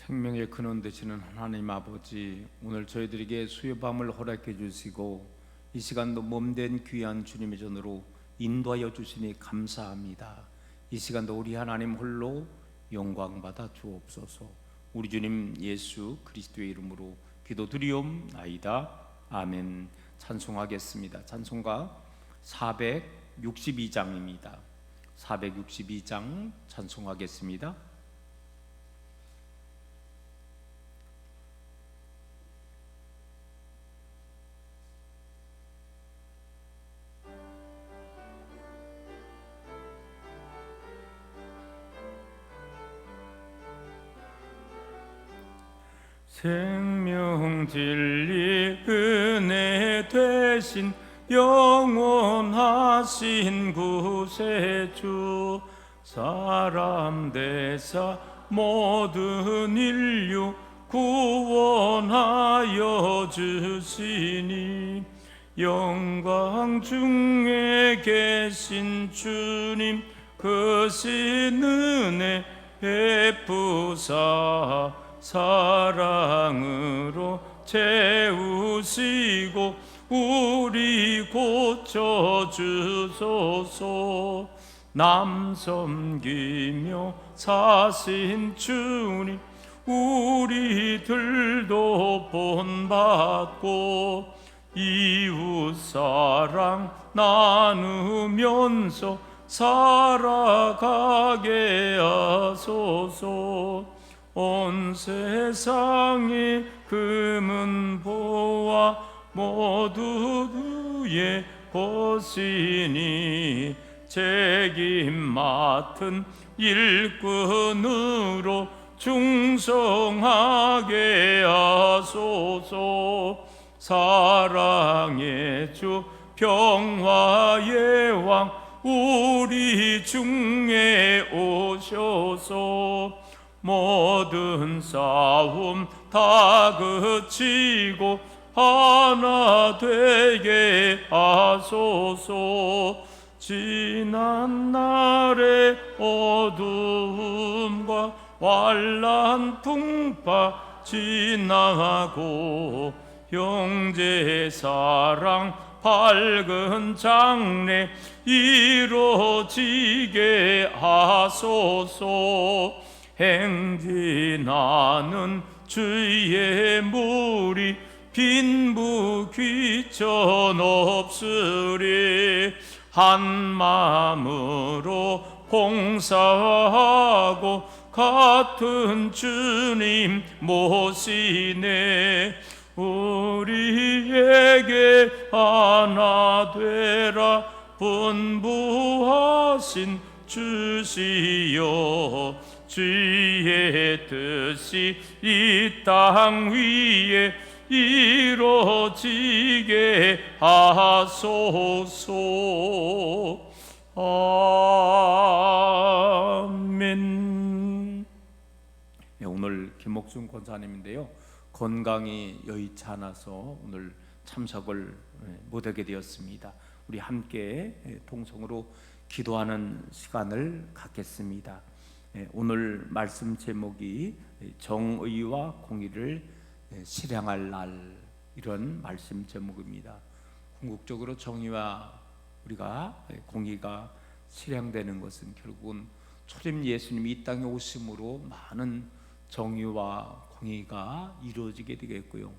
생명의 근원 되시는 하나님 아버지, 오늘 저희들에게 수요밤을 허락해 주시고 이 시간도 몸된 귀한 주님의 전으로 인도하여 주시니 감사합니다. 이 시간도 우리 하나님 홀로 영광받아 주옵소서. 우리 주님 예수 그리스도의 이름으로 기도드리옵나이다. 아멘. 찬송하겠습니다. 찬송가 462장입니다. 462장 찬송하겠습니다. 생명 진리 은혜 되신 영원하신 구세주, 사람 되사 모든 인류 구원하여 주시니, 영광 중에 계신 주님 크신 은혜 베푸사 사랑으로 채우시고 우리 고쳐주소서. 남 섬기며 사신 주님 우리들도 본받고 이웃 사랑 나누면서 살아가게 하소서. 온 세상의 금은 보아 모두 주의 것이니, 책임 맡은 일꾼으로 충성하게 하소서. 사랑의 주 평화의 왕 우리 중에 오셔서 모든 싸움 다 그치고 하나 되게 하소서. 지난 날의 어두움과 환난 풍파 지나고 형제 사랑 밝은 장래 이루어지게 하소서. 행진하는 주의 무리 빈부 귀천 없으리, 한 마음으로 봉사하고 같은 주님 모시네. 우리에게 하나 되라 분부하신 주시여, 주의 뜻이 이 땅 위에 이루어지게 하소서. 아멘. 네, 오늘 김옥준 권사님인데요, 건강이 여의치 않아서 오늘 참석을 못하게 되었습니다. 우리 함께 통성으로 기도하는 시간을 갖겠습니다. 오늘 말씀 제목이 정의와 공의를 실행할 날, 이런 말씀 제목입니다. 궁극적으로 정의와 우리가 공의가 실행되는 것은 결국은 초림 예수님이 이 땅에 오심으로 많은 정의와 공의가 이루어지게 되겠고요,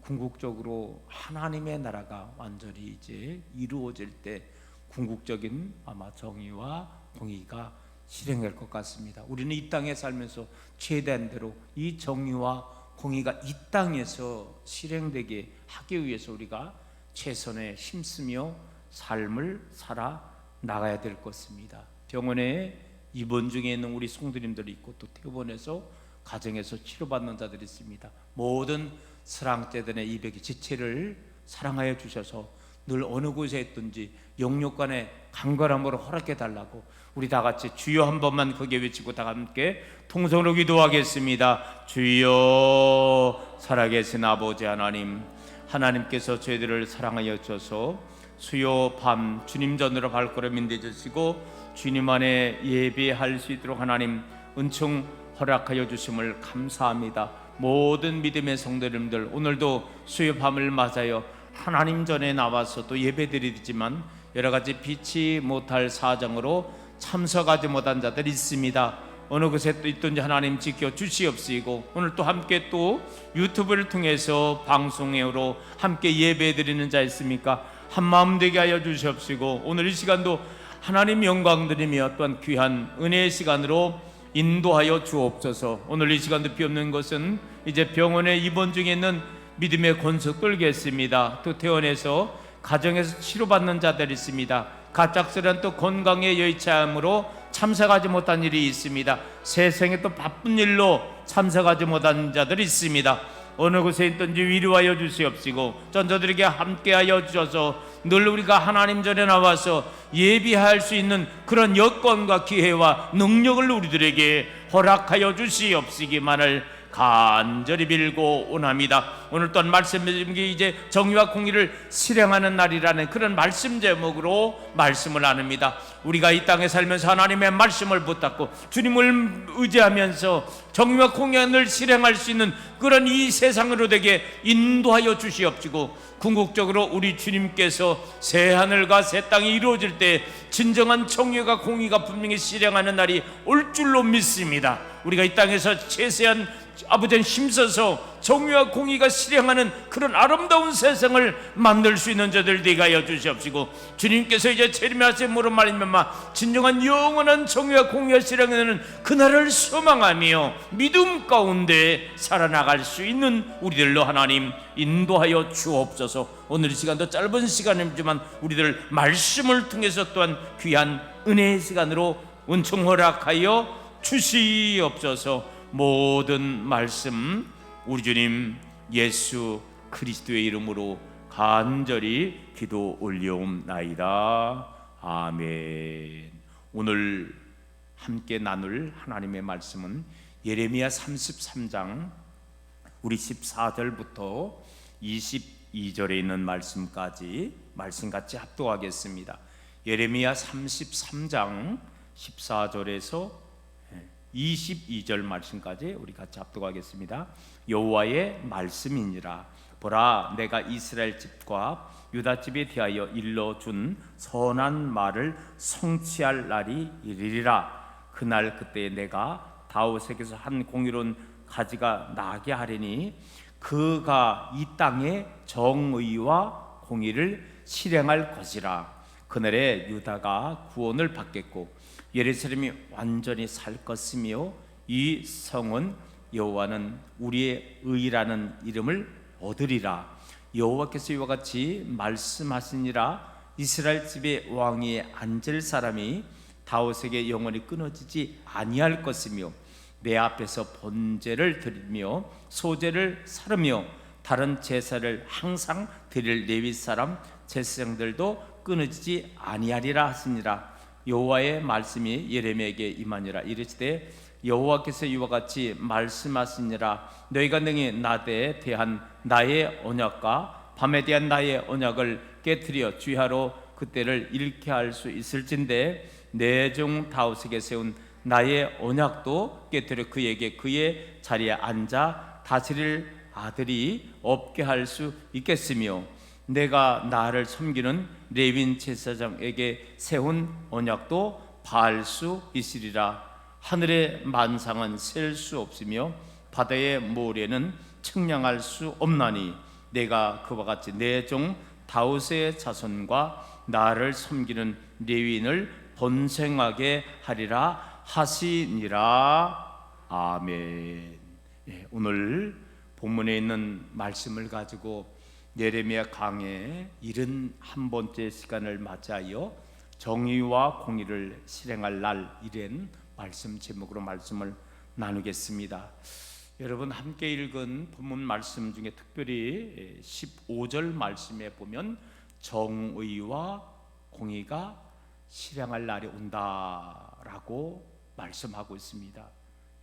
궁극적으로 하나님의 나라가 완전히 이제 이루어질 때 궁극적인 아마 정의와 공의가 실행될 것 같습니다. 우리는 이 땅에 살면서 최대한 대로 이 정의와 공의가 이 땅에서 실행되게 하기 위해서 우리가 최선의 힘쓰며 삶을 살아 나가야 될 것입니다. 병원에 입원 중에 있는 우리 성도님들이 있고, 또 퇴원해서 가정에서 치료받는 자들이 있습니다. 모든 사랑자들의 이백의 지체를 사랑하여 주셔서 늘 어느 곳에 있든지 영육간의 강건함으로 허락해 달라고 우리 다 같이 주여 한 번만 크게 외치고 다 함께 통성으로 기도하겠습니다. 주여, 살아계신 아버지 하나님, 하나님께서 저희들을 사랑하여 주셔서 수요 밤 주님 전으로 발걸음 인도해 주시고 주님 안에 예배할 수 있도록 하나님 은총 허락하여 주심을 감사합니다. 모든 믿음의 성도님들, 오늘도 수요밤을 맞아요 하나님 전에 나와서 또 예배드리지만 여러 가지 피치 못할 사정으로 참석하지 못한 자들이 있습니다. 어느 곳에 또 있든지 하나님 지켜 주시옵시고, 오늘 또 함께 또 유튜브를 통해서 방송으로 함께 예배드리는 자 있습니까? 한마음 되게 하여 주시옵시고, 오늘 이 시간도 하나님 영광 드리며 또한 귀한 은혜의 시간으로 인도하여 주옵소서. 오늘 이 시간도 비옵는 것은 이제 병원에 입원 중에 있는 믿음의 권속 끌겠습니다. 또 퇴원해서 가정에서 치료받는 자들이 있습니다. 갑작스런 또 건강의 여의치함으로 참석하지 못한 일이 있습니다. 세상에 또 바쁜 일로 참석하지 못한 자들이 있습니다. 어느 곳에 있든지 위로하여 주시옵시고, 전도들에게 함께하여 주셔서 늘 우리가 하나님 전에 나와서 예비할 수 있는 그런 여건과 기회와 능력을 우리들에게 허락하여 주시옵시기만을 간절히 빌고 원합니다. 오늘 또한 말씀 제목이 이제 정의와 공의를 실행하는 날이라는 그런 말씀 제목으로 말씀을 나눕니다. 우리가 이 땅에 살면서 하나님의 말씀을 붙잡고 주님을 의지하면서 정의와 공의를 실행할 수 있는 그런 이 세상으로 되게 인도하여 주시옵시고, 궁극적으로 우리 주님께서 새 하늘과 새 땅이 이루어질 때 진정한 정의와 공의가 분명히 실행하는 날이 올 줄로 믿습니다. 우리가 이 땅에서 최세한 아버지는 힘써서 정의와 공의가 실행하는 그런 아름다운 세상을 만들 수 있는 자들 되게 하여 주시옵시고, 주님께서 이제 재림하심으로 말미암아 진정한 영원한 정의와 공의가 실행하는 그날을 소망하며 믿음 가운데 살아나갈 수 있는 우리들로 하나님 인도하여 주옵소서. 오늘 이 시간도 짧은 시간이지만 우리들 말씀을 통해서 또한 귀한 은혜의 시간으로 은총 허락하여 주시옵소서. 모든 말씀 우리 주님 예수 그리스도의 이름으로 간절히 기도 올려옵나이다. 아멘. 오늘 함께 나눌 하나님의 말씀은 예레미야 33장 우리 14절부터 22절에 있는 말씀까지 말씀같이 합독하겠습니다. 예레미야 33장 14절에서 22절 말씀까지 우리 같이 합독하겠습니다. 여호와의 말씀이니라. 보라, 내가 이스라엘 집과 유다 집에 대하여 일러준 선한 말을 성취할 날이 이르리라. 그날 그때 내가 다윗에게서 한 공의로운 가지가 나게 하리니 그가 이 땅에 정의와 공의를 실행할 것이라. 그날에 유다가 구원을 받겠고 예루살렘이 완전히 살 것이며 이 성은 여호와는 우리의 의라는 이름을 얻으리라. 여호와께서 이와 같이 말씀하시니라. 이스라엘 집의 왕위에 앉을 사람이 다윗에게 영원히 끊어지지 아니할 것이며 내 앞에서 번제를 드리며 소제를 사르며 다른 제사를 항상 드릴 레위 사람 제사장들도 끊어지지 아니하리라 하시니라. 여호와의 말씀이 예레미야에게 임하니라. 이르시되 여호와께서 이와 같이 말씀하시니라. 너희가 능히 낮에 대한 나의 언약과 밤에 대한 나의 언약을 깨뜨려 주야로 그때를 잃게 할 수 있을진데 내 종 다윗에게 세운 나의 언약도 깨뜨려 그에게 그의 자리에 앉아 다스릴 아들이 없게 할 수 있겠으며 내가 나를 섬기는 레위인 제사장에게 세운 언약도 파할 수 있으리라. 하늘의 만상은 셀 수 없으며 바다의 모래는 측량할 수 없나니 내가 그와 같이 내 종 다윗의 자손과 나를 섬기는 레위인을 번성하게 하리라 하시니라. 아멘. 오늘 본문에 있는 말씀을 가지고 예레미야 강의 71번째 시간을 맞이하여 정의와 공의를 실행할 날 이런 말씀 제목으로 말씀을 나누겠습니다. 여러분 함께 읽은 본문 말씀 중에 특별히 15절 말씀에 보면 정의와 공의가 실행할 날이 온다라고 말씀하고 있습니다.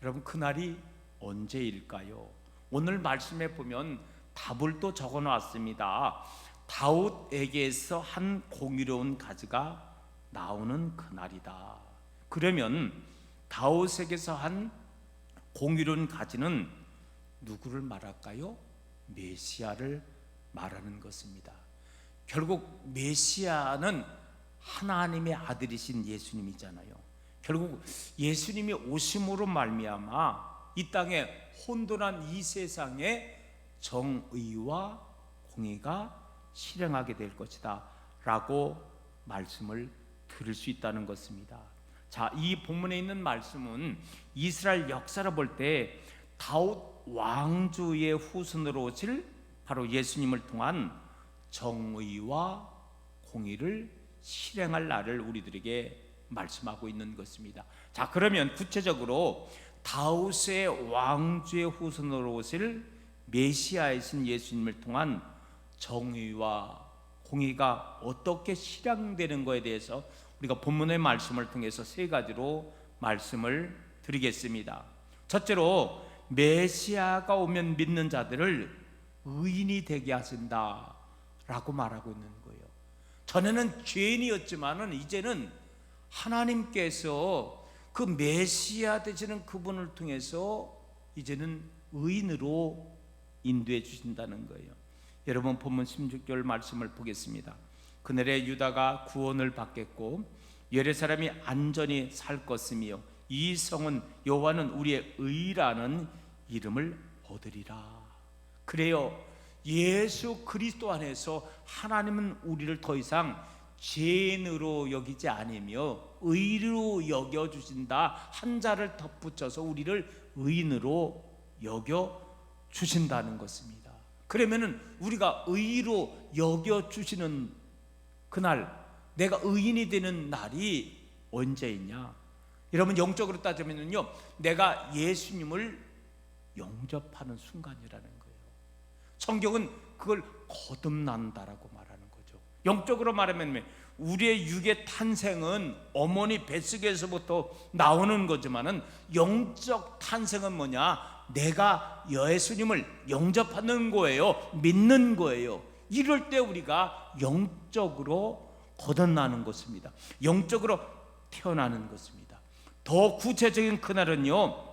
여러분 그날이 언제일까요? 오늘 말씀에 보면 답을 또 적어 놨습니다. 다윗에게서 한 공의로운 가지가 나오는 그날이다. 그러면 다윗에게서 한 공의로운 가지는 누구를 말할까요? 메시아를 말하는 것입니다. 결국 메시아는 하나님의 아들이신 예수님이잖아요. 결국 예수님이 오심으로 말미암아 이 땅에 혼돈한 이 세상에 정의와 공의가 실행하게 될 것이다 라고 말씀을 들을 수 있다는 것입니다. 자, 이 본문에 있는 말씀은 이스라엘 역사를 볼 때 다윗 왕조의 후손으로 오실 바로 예수님을 통한 정의와 공의를 실행할 날을 우리들에게 말씀하고 있는 것입니다. 자, 그러면 구체적으로 다윗의 왕조의 후손으로 오실 메시아이신 예수님을 통한 정의와 공의가 어떻게 실행되는 것에 대해서 우리가 본문의 말씀을 통해서 세 가지로 말씀을 드리겠습니다. 첫째로 메시아가 오면 믿는 자들을 의인이 되게 하신다 라고 말하고 있는 거예요. 전에는 죄인이었지만은 이제는 하나님께서 그 메시아 되시는 그분을 통해서 이제는 의인으로 인도해 주신다는 거예요. 여러분 본문 16절 말씀을 보겠습니다. 그날에 유다가 구원을 받겠고 예루살렘이 안전히 살 것이며 이 성은 여호와는 우리의 의라는 이름을 얻으리라. 그래요, 예수 그리스도 안에서 하나님은 우리를 더 이상 죄인으로 여기지 않으며 의로 여겨주신다. 한 자를 덧붙여서 우리를 의인으로 여겨주신다는 것입니다. 그러면은 우리가 의로 여겨주시는 그날, 내가 의인이 되는 날이 언제이냐? 여러분 영적으로 따지면요, 내가 예수님을 영접하는 순간이라는 거예요. 성경은 그걸 거듭난다라고 말하는 거죠. 영적으로 말하면 우리의 육의 탄생은 어머니 뱃속에서부터 나오는 거지만은 영적 탄생은 뭐냐? 내가 예수님을 영접하는 거예요. 믿는 거예요. 이럴 때 우리가 영적으로 거듭나는 것입니다. 영적으로 태어나는 것입니다. 더 구체적인 그날은요,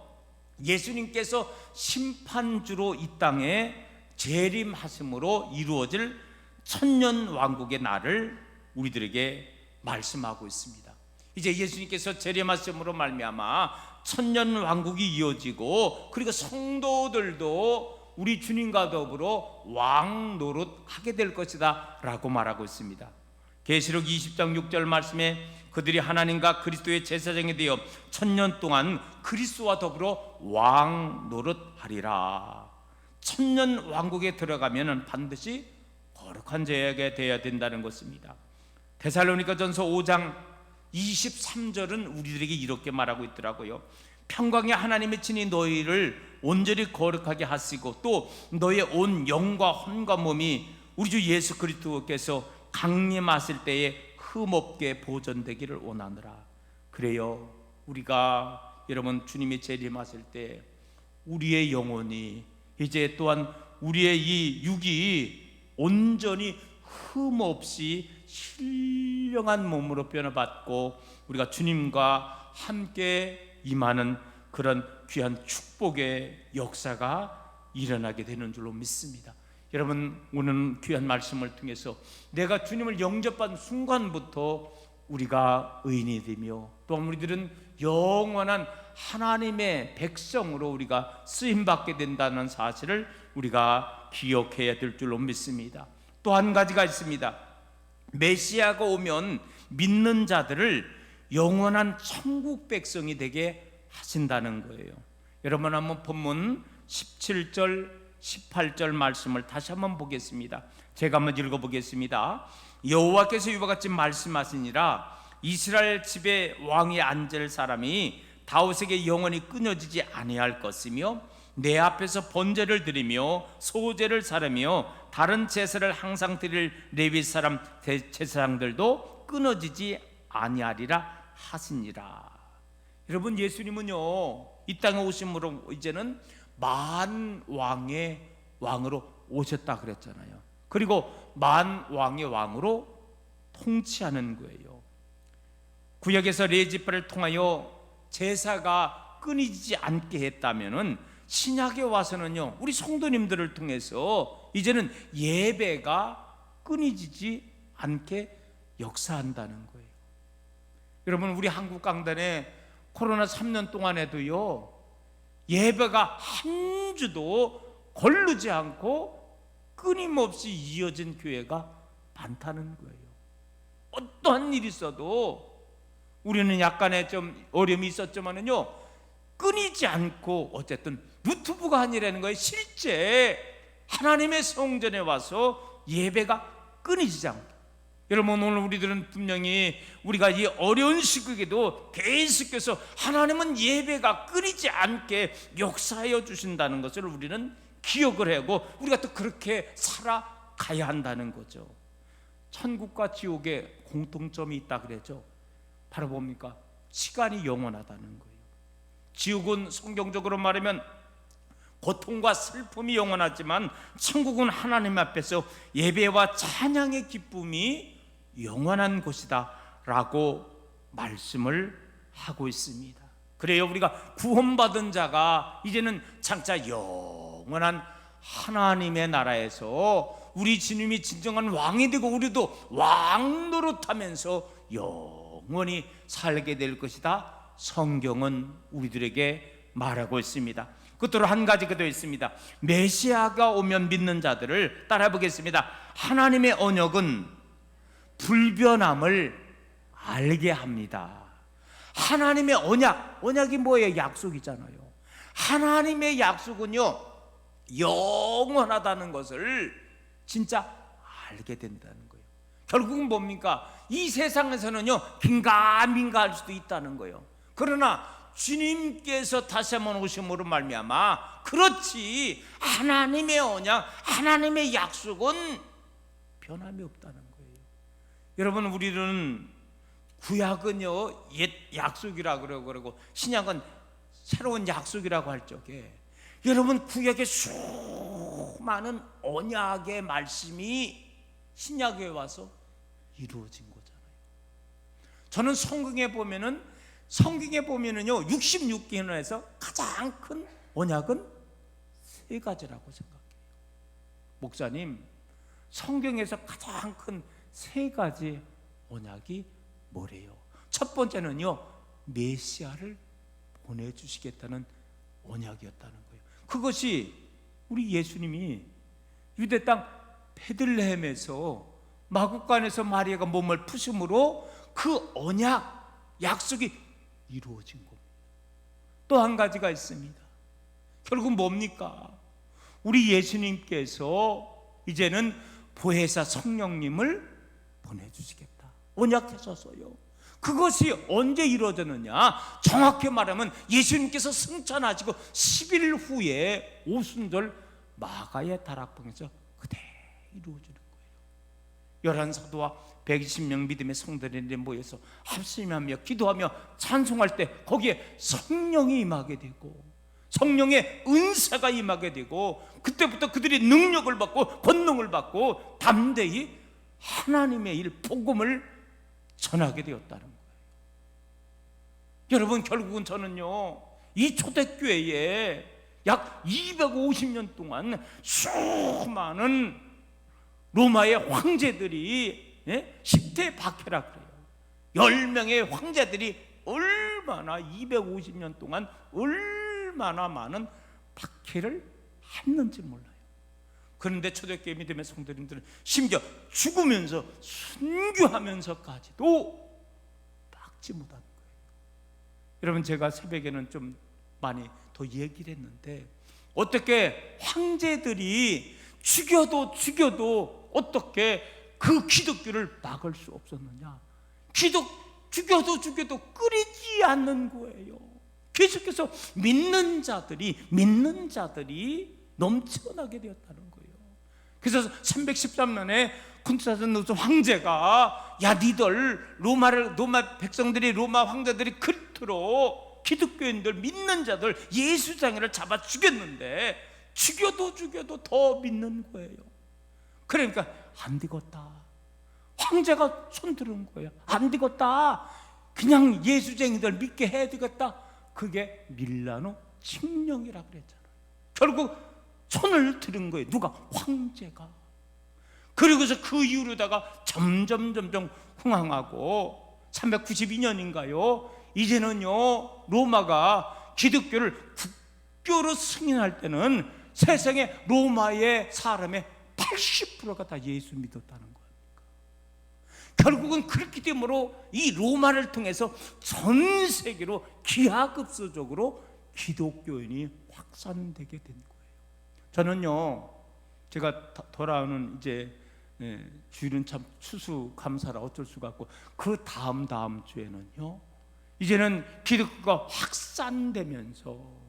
예수님께서 심판주로 이 땅에 재림하심으로 이루어질 천년 왕국의 날을 우리들에게 말씀하고 있습니다. 이제 예수님께서 재림하심으로 말미암아 천년 왕국이 이어지고, 그리고 성도들도 우리 주님과 더불어 왕 노릇하게 될 것이다 라고 말하고 있습니다. 계시록 20장 6절 말씀에 그들이 하나님과 그리스도의 제사장이 되어 천년 동안 그리스도와 더불어 왕 노릇하리라. 천년 왕국에 들어가면 반드시 거룩한 자에게 되어야 된다는 것입니다. 데살로니가전서 5장 23절은 우리들에게 이렇게 말하고 있더라고요. 평강의 하나님의 친히 너희를 온전히 거룩하게 하시고 또 너의 온 영과 혼과 몸이 우리 주 예수 그리스도께서 강림하실 때에 흠없게 보존되기를 원하노라. 그래요, 우리가 여러분 주님이 재림하실 때 우리의 영혼이 이제 또한 우리의 이 육이 온전히 흠없이 신령한 몸으로 변화받고 우리가 주님과 함께 임하는 그런 귀한 축복의 역사가 일어나게 되는 줄로 믿습니다. 여러분 오늘 귀한 말씀을 통해서 내가 주님을 영접한 순간부터 우리가 의인이 되며 또 우리들은 영원한 하나님의 백성으로 우리가 쓰임받게 된다는 사실을 우리가 기억해야 될 줄로 믿습니다. 또 한 가지가 있습니다. 메시아가 오면 믿는 자들을 영원한 천국 백성이 되게 하신다는 거예요. 여러분 한번 본문 17절 18절 말씀을 다시 한번 보겠습니다. 제가 한번 읽어보겠습니다. 여호와께서 이와 같이 말씀하시니라. 이스라엘 집에 왕이 앉을 사람이 다윗에게 영원히 끊어지지 아니할 것이며 내 앞에서 번제를 드리며 소제를 사르며 다른 제사를 항상 드릴 레위 사람 제사장들도 끊어지지 아니하리라 하시니라. 여러분 예수님은요 이 땅에 오심으로 이제는 만왕의 왕으로 오셨다 그랬잖아요. 그리고 만왕의 왕으로 통치하는 거예요. 구약에서 레위지파를 통하여 제사가 끊이지 않게 했다면은 신약에 와서는요, 우리 성도님들을 통해서 이제는 예배가 끊이지 않게 역사한다는 거예요. 여러분, 우리 한국 강단에 코로나 3년 동안에도요, 예배가 한 주도 거르지 않고 끊임없이 이어진 교회가 많다는 거예요. 어떠한 일이 있어도 우리는 약간의 좀 어려움이 있었지만은요, 끊이지 않고 어쨌든 유튜브가 아니라는 거예요. 실제 하나님의 성전에 와서 예배가 끊이지 않고. 여러분, 오늘 우리들은 분명히 우리가 이 어려운 시국에도 계속해서 하나님은 예배가 끊이지 않게 역사하여 주신다는 것을 우리는 기억을 하고 우리가 또 그렇게 살아가야 한다는 거죠. 천국과 지옥의 공통점이 있다 그랬죠. 바로 뭡니까? 시간이 영원하다는 거예요. 지옥은 성경적으로 말하면 고통과 슬픔이 영원하지만 천국은 하나님 앞에서 예배와 찬양의 기쁨이 영원한 곳이다 라고 말씀을 하고 있습니다. 그래요, 우리가 구원받은 자가 이제는 장차 영원한 하나님의 나라에서 우리 주님이 진정한 왕이 되고 우리도 왕 노릇하면서 영원히 살게 될 것이다, 성경은 우리들에게 말하고 있습니다. 끝으로 한 가지 더 있습니다. 메시아가 오면 믿는 자들을 따라 보겠습니다. 하나님의 언약은 불변함을 알게 합니다. 하나님의 언약이 뭐예요? 약속이잖아요. 하나님의 약속은요, 영원하다는 것을 진짜 알게 된다는 거예요. 결국은 뭡니까? 이 세상에서는요, 긴가민가할 수도 있다는 거예요. 그러나 주님께서 다시 한번 오심으로 말미암아 그렇지 하나님의 언약, 하나님의 약속은 변함이 없다는 거예요. 여러분, 우리는 구약은요 옛 약속이라고 그러고 신약은 새로운 약속이라고 할 적에, 여러분, 구약의 수많은 언약의 말씀이 신약에 와서 이루어진 거잖아요. 저는 성경에 보면은요 66개론에서 가장 큰 언약은 세 가지라고 생각해요. 목사님, 성경에서 가장 큰 세 가지 언약이 뭐래요? 첫 번째는요, 메시아를 보내주시겠다는 언약이었다는 거예요. 그것이 우리 예수님이 유대 땅 베들레헴에서 마구간에서 마리아가 몸을 푸심으로 그 언약, 약속이 이루어진 겁니다. 또 한 가지가 있습니다. 결국 뭡니까? 우리 예수님께서 이제는 보혜사 성령님을 보내주시겠다, 언약하셔서요. 그것이 언제 이루어졌느냐? 정확히 말하면 예수님께서 승천하시고 10일 후에 오순절 마가의 다락방에서 그대로 이루어지는 거예요. 11사도와 120명 믿음의 성도들이 모여서 합심하며 기도하며 찬송할 때 거기에 성령이 임하게 되고 성령의 은사가 임하게 되고, 그때부터 그들이 능력을 받고 권능을 받고 담대히 하나님의 일, 복음을 전하게 되었다는 거예요. 여러분, 결국은 저는요 이 초대교회에 약 250년 동안 수많은 로마의 황제들이 10대 박해라 그래요. 10명의 황제들이 얼마나 250년 동안 얼마나 많은 박해를 했는지 몰라요. 그런데 초대교회 믿음의 성도님들은 심지어 죽으면서 순교하면서까지도 막지 못하는 거예요. 여러분, 제가 새벽에는 좀 많이 더 얘기를 했는데, 어떻게 황제들이 죽여도 어떻게 그 기독교를 막을 수 없었느냐? 죽여도 끊이지 않는 거예요. 계속해서 믿는 자들이 넘쳐나게 되었다는 거예요. 그래서 313년에 콘스탄티누스 황제가, 야, 니들 로마 백성들이, 로마 황제들이 그토록 기독교인들, 믿는 자들, 예수장애를 잡아 죽였는데 죽여도 더 믿는 거예요. 그러니까 안 되겠다. 황제가 손들은 거예요. 안 되겠다. 그냥 예수쟁이들 믿게 해야 되겠다. 그게 밀라노 칙령이라고 그랬잖아요. 결국 손을 들은 거예요. 누가? 황제가. 그리고서 그 이후로다가 점점 흥황하고 392년인가요? 이제는요 로마가 기독교를 국교로 승인할 때는 세상에 로마의 사람의 80%가 다 예수 믿었다는 겁니까? 결국은 그렇기 때문에 이 로마를 통해서 전 세계로 기하급수적으로 기독교인이 확산되게 된 거예요. 저는요 제가 돌아오는 이제 주일은 참 추수감사라 어쩔 수가 없고 그 다음 주에는요 이제는 기독교가 확산되면서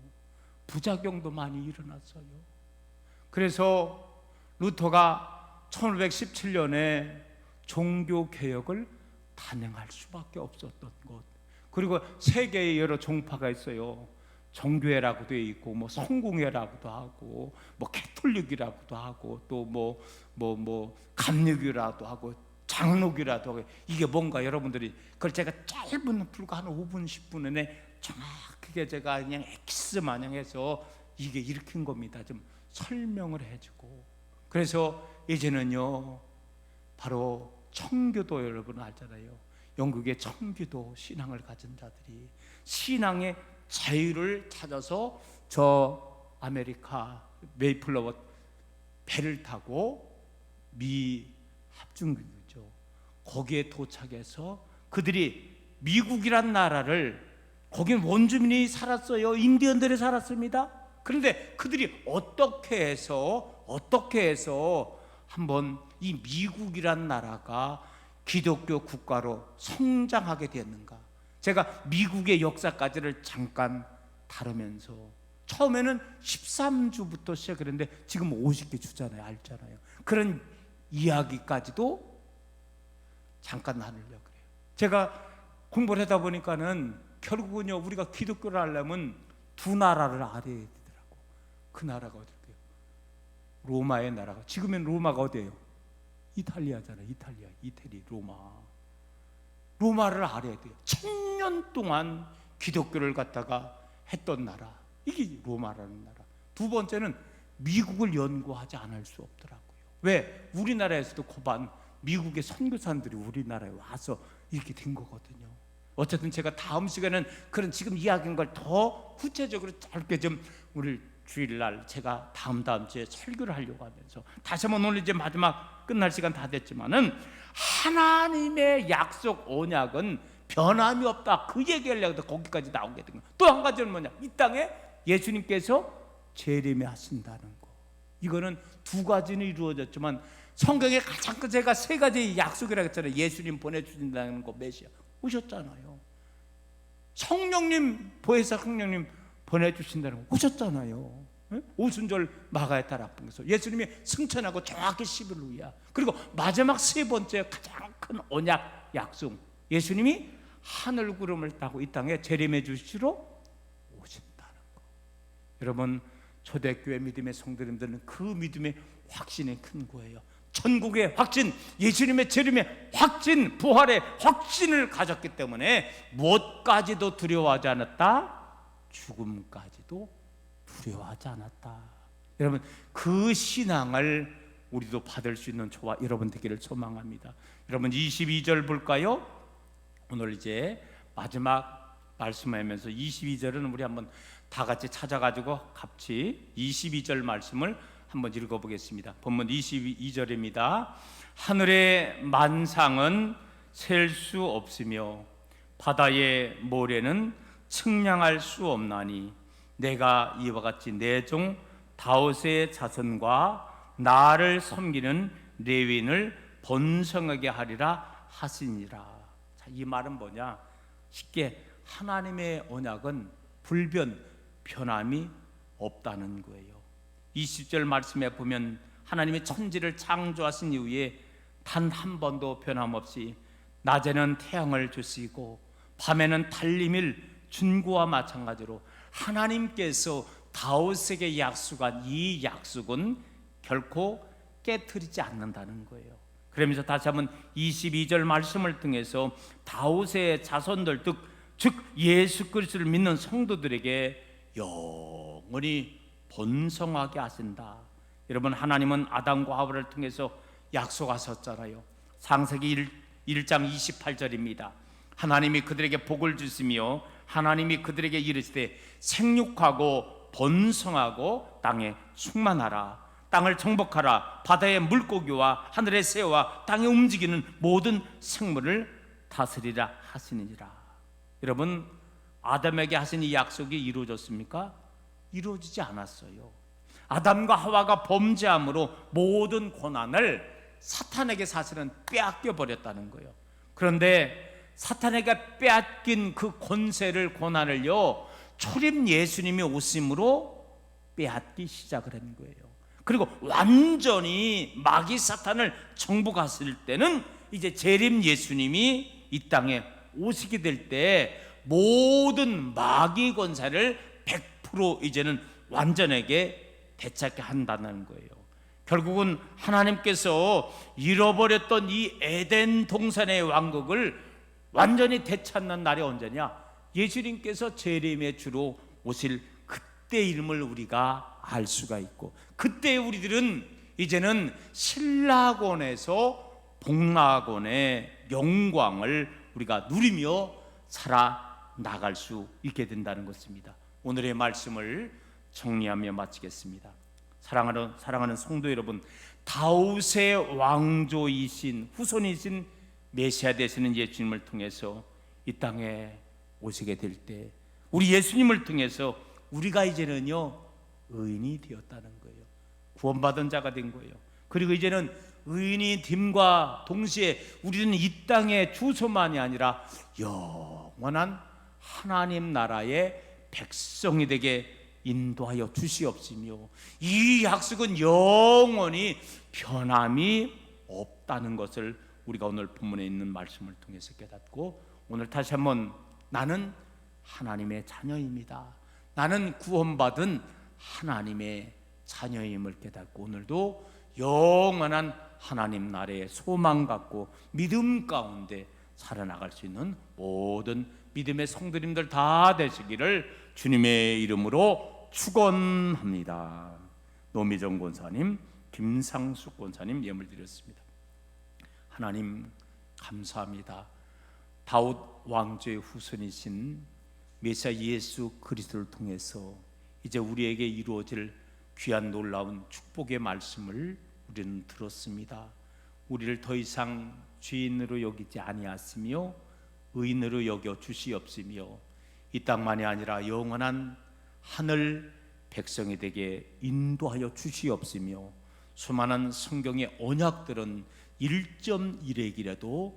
부작용도 많이 일어났어요. 그래서 루터가 1517년에 종교개혁을 단행할 수밖에 없었던 것, 그리고 세계에 여러 종파가 있어요. 정교회라고도 있고 뭐 성공회라고도 하고 뭐 캐톨릭이라고도 하고 또 뭐 감리교라도 하고 장로교라도 하고, 이게 뭔가 여러분들이 그걸 제가 짧은 불과 한 5분 10분 안에 정확하게 제가 그냥 엑스 마냥 해서 이게 일으킨 겁니다. 좀 설명을 해주고. 그래서 이제는요 바로 청교도, 여러분 알잖아요. 영국의 청교도 신앙을 가진 자들이 신앙의 자유를 찾아서 저 아메리카 메이플러워 배를 타고 미 합중국이죠. 거기에 도착해서 그들이 미국이란 나라를, 거긴 원주민이 살았어요. 인디언들이 살았습니다. 그런데 그들이 어떻게 해서 한번 이 미국이란 나라가 기독교 국가로 성장하게 되었는가, 제가 미국의 역사까지를 잠깐 다루면서, 처음에는 13주부터 시작했는데 지금 50개 주잖아요. 알잖아요. 그런 이야기까지도 잠깐 나누려고 그래요. 제가 공부를 하다 보니까는 결국은요 우리가 기독교를 하려면 두 나라를 알아야 되더라고. 그 나라가 어딜까요? 로마의 나라가, 지금은 로마가 어디예요? 이탈리아잖아요. 이태리, 로마를 알아야 돼요. 1000년 동안 기독교를 갖다가 했던 나라, 이게 로마라는 나라. 두 번째는 미국을 연구하지 않을 수 없더라고요. 왜? 우리나라에서도 고반 미국의 선교사들이 우리나라에 와서 이렇게 된 거거든요. 어쨌든 제가 다음 시간에는 그런 지금 이야기한 걸 더 구체적으로 짧게 좀 우리 주일날 제가 다음 주에 설교를 하려고 하면서, 다시 한번 오늘 이제 마지막 끝날 시간 다 됐지만은 하나님의 약속 언약은 변함이 없다, 그 얘기하려고 거기까지 나오게 된 거예요. 또 한 가지는 뭐냐, 이 땅에 예수님께서 재림하신다는 거. 이거는 두 가지는 이루어졌지만 성경에 가장 제가 세 가지 약속이라고 했잖아요. 예수님 보내주신다는 거, 메시아 오셨잖아요. 성령님, 보혜사 성령님 보내주신다는 거 오셨잖아요. 오순절 마가의 딸 아픈 예수님이 승천하고 정확히 10일 후야. 그리고 마지막 세 번째 가장 큰 언약 약속, 예수님이 하늘 구름을 타고 이 땅에 재림해 주시러 오신다는 거. 여러분, 초대교회 믿음의 성도님들은 그 믿음의 확신이 큰 거예요. 천국의 확신, 예수님의 재림의 확신, 부활의 확신을 가졌기 때문에 무엇까지도 두려워하지 않았다, 죽음까지도 두려워하지 않았다. 여러분, 그 신앙을 우리도 받을 수 있는 저와 여러분 되기를 소망합니다. 여러분 22절 볼까요? 오늘 이제 마지막 말씀하면서 22절은 우리 한번 다 같이 찾아가지고 같이 22절 말씀을 한번 읽어보겠습니다. 본문 22절입니다. 하늘의 만상은 셀 수 없으며 바다의 모래는 측량할 수 없나니 내가 이와 같이 내 종 다윗의 자손과 나를 섬기는 레위인을 번성하게 하리라 하시니라. 자, 이 말은 뭐냐? 쉽게 하나님의 언약은 변함이 없다는 거예요. 20절 말씀에 보면 하나님이 천지를 창조하신 이후에 단 한 번도 변함없이 낮에는 태양을 주시고 밤에는 달림을 준 거와 마찬가지로 하나님께서 다윗에게 약속한 이 약속은 결코 깨트리지 않는다는 거예요. 그러면서 다시 한번 22절 말씀을 통해서 다윗의 자손들, 즉 즉 예수 그리스도를 믿는 성도들에게 영원히 번성하게 하신다. 여러분, 하나님은 아담과 하와를 통해서 약속하셨잖아요. 창세기 1장 28절입니다. 하나님이 그들에게 복을 주시며 하나님이 그들에게 이르시되 생육하고 번성하고 땅에 충만하라. 땅을 정복하라. 바다의 물고기와 하늘의 새와 땅에 움직이는 모든 생물을 다스리라 하시니라. 여러분, 아담에게 하신 이 약속이 이루어졌습니까? 이루어지지 않았어요. 아담과 하와가 범죄함으로 모든 고난을 사탄에게 사실은 빼앗겨 버렸다는 거예요. 그런데 사탄에게 빼앗긴 그 권세를, 고난을요, 초림 예수님이 오심으로 빼앗기 시작을 한 거예요. 그리고 완전히 마귀 사탄을 정복하실 때는 이제 재림 예수님이 이 땅에 오시게 될 때 모든 마귀 권세를 100% 이제는 완전하게 되찾게 한다는 거예요. 결국은 하나님께서 잃어버렸던 이 에덴 동산의 왕국을 완전히 되찾는 날이 언제냐? 예수님께서 재림의 주로 오실 그때 이름을 우리가 알 수가 있고, 그때 우리들은 이제는 신라곤에서 복락곤의 영광을 우리가 누리며 살아나갈 수 있게 된다는 것입니다. 오늘의 말씀을 정리하며 마치겠습니다. 사랑하는 성도 여러분, 다윗의 왕조이신 후손이신 메시아 되시는 예수님을 통해서 이 땅에 오시게 될 때 우리 예수님을 통해서 우리가 이제는요 의인이 되었다는 거예요. 구원받은 자가 된 거예요. 그리고 이제는 의인이 됨과 동시에 우리는 이 땅의 주소만이 아니라 영원한 하나님 나라의 백성이 되게 인도하여 주시옵시며, 이 약속은 영원히 변함이 없다는 것을 우리가 오늘 본문에 있는 말씀을 통해서 깨닫고, 오늘 다시 한번 나는 하나님의 자녀입니다, 나는 구원받은 하나님의 자녀임을 깨닫고 오늘도 영원한 하나님 나라의 소망 갖고 믿음 가운데 살아나갈 수 있는 모든 믿음의 성도님들 다 되시기를 주님의 이름으로 축원합니다. 노미정 권사님, 김상숙 권사님 예물 드렸습니다. 하나님 감사합니다. 다윗 왕조의 후손이신 메시아 예수 그리스도를 통해서 이제 우리에게 이루어질 귀한 놀라운 축복의 말씀을 우리는 들었습니다. 우리를 더 이상 죄인으로 여기지 아니하시며 의인으로 여겨 주시옵시며, 이 땅만이 아니라 영원한 하늘 백성이 되게 인도하여 주시옵시며, 수많은 성경의 언약들은 1.1핵이라도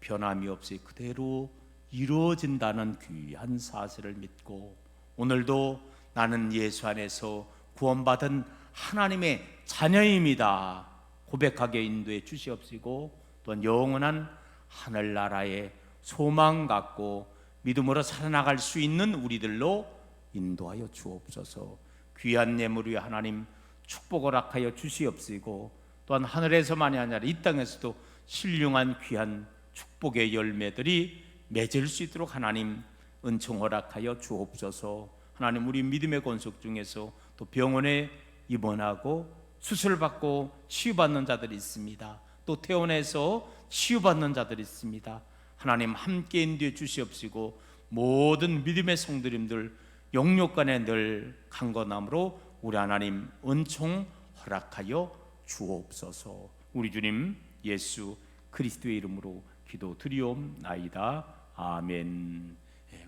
변함이 없이 그대로 이루어진다는 귀한 사실을 믿고, 오늘도 나는 예수 안에서 구원받은 하나님의 자녀입니다 고백하게 인도해 주시옵시고, 또한 영원한 하늘나라의 소망 갖고 믿음으로 살아나갈 수 있는 우리들로 인도하여 주옵소서. 귀한 예물 위에 하나님 축복을 허락하여 주시옵시고, 또한 하늘에서만이 아니라 이 땅에서도 신령한 귀한 축복의 열매들이 맺을 수 있도록 하나님 은총 허락하여 주옵소서. 하나님, 우리 믿음의 권속 중에서 또 병원에 입원하고 수술받고 치유받는 자들이 있습니다. 또 퇴원해서 치유받는 자들이 있습니다. 하나님 함께 인도해 주시옵시고, 모든 믿음의 성도님들 영육간에 늘 강건함으로 우리 하나님 은총 허락하여 주옵소서. 우리 주님 예수 그리스도의 이름으로 기도드리옵나이다. 아멘.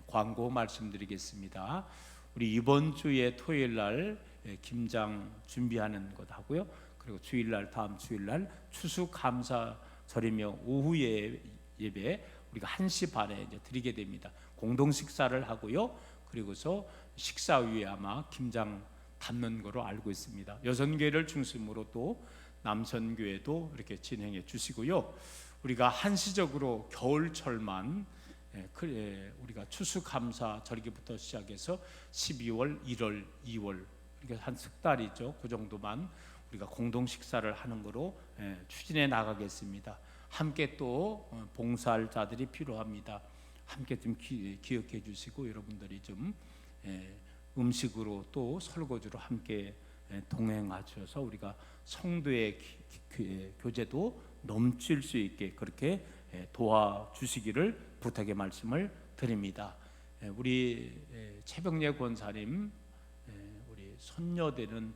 광고 말씀드리겠습니다. 우리 이번 주에 토요일 날 김장 준비하는 것 하고요. 그리고 주일날, 다음 주일날 추수감사절이며 오후 예배 우리가 1시 반에 이제 드리게 됩니다. 공동 식사를 하고요. 그리고서 식사 위에 아마 김장 담는 거로 알고 있습니다. 여성교회를 중심으로 또 남선교회도 이렇게 진행해 주시고요. 우리가 한시적으로 겨울철만 우리가 추수감사 절기부터 시작해서 12월, 1월, 2월 이렇게 한 석 달이죠. 그 정도만 우리가 공동 식사를 하는 거로 추진해 나가겠습니다. 함께 또 봉사할 자들이 필요합니다. 함께 좀 기억해 주시고 여러분들이 좀 음식으로 또 설거지로 함께 동행하셔서 우리가 성도의 교제도 넘칠 수 있게 그렇게 도와주시기를 부탁의 말씀을 드립니다. 우리 최병래 권사님 우리 손녀되는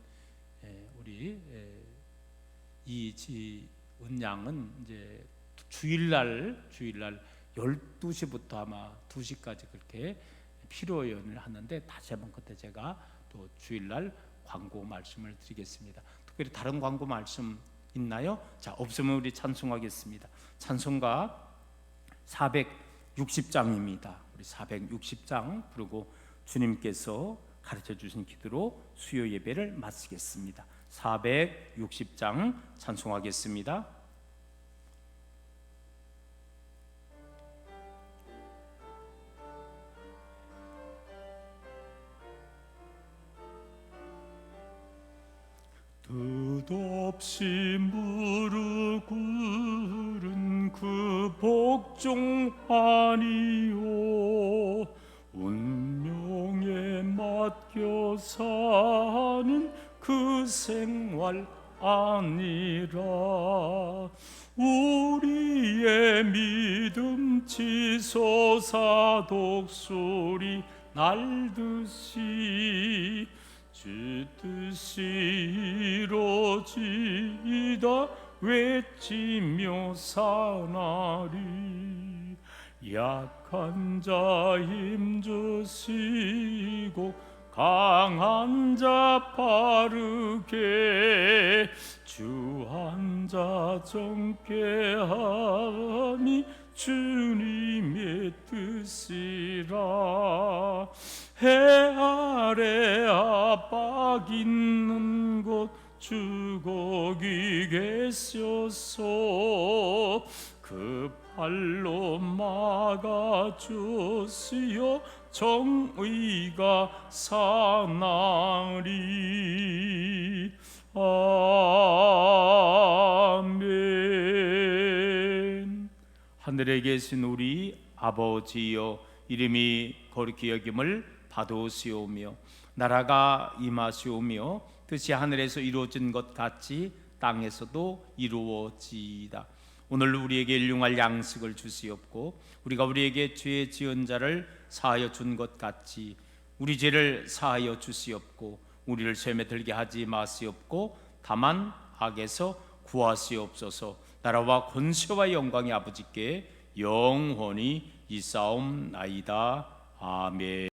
우리 이지은 양은 이제 주일날 12시부터 아마 2시까지 그렇게 피로연을 하는데 다시 한번 그때 제가 또 주일날 광고 말씀을 드리겠습니다. 특별히 다른 광고 말씀 있나요? 자, 없으면 우리 찬송하겠습니다. 찬송가 460장입니다. 우리 460장 부르고 주님께서 가르쳐 주신 기도로 수요 예배를 마치겠습니다. 460장 찬송하겠습니다. 뜻없이 무릎 꿇은 그 복종 아니오 운명에 맡겨 사는 그 생활 아니라 우리의 믿음 치솟아 독수리 날듯이 주 뜻이 이루어지이다 외치며 사나리 약한 자 힘주시고 강한 자 바르게 주한 자 정케 하니 주님의 뜻이라 해 아래 압박 있는 곳 주 거기 계셔서 그 발로 막아주시어 정의가 사나리 아멘. 하늘에 계신 우리 아버지여 이름이 거룩히 여김을 받으시오며 나라가 임하시오며 뜻이 하늘에서 이루어진 것 같이 땅에서도 이루어지이다. 오늘 우리에게 일용할 양식을 주시옵고 우리가 우리에게 죄 지은 자를 사하여 준 것 같이 우리 죄를 사하여 주시옵고 우리를 시험에 들게 하지 마시옵고 다만 악에서 구하시옵소서. 나라와 권세와 영광이 아버지께 영원히 있사옵나이다. 아멘.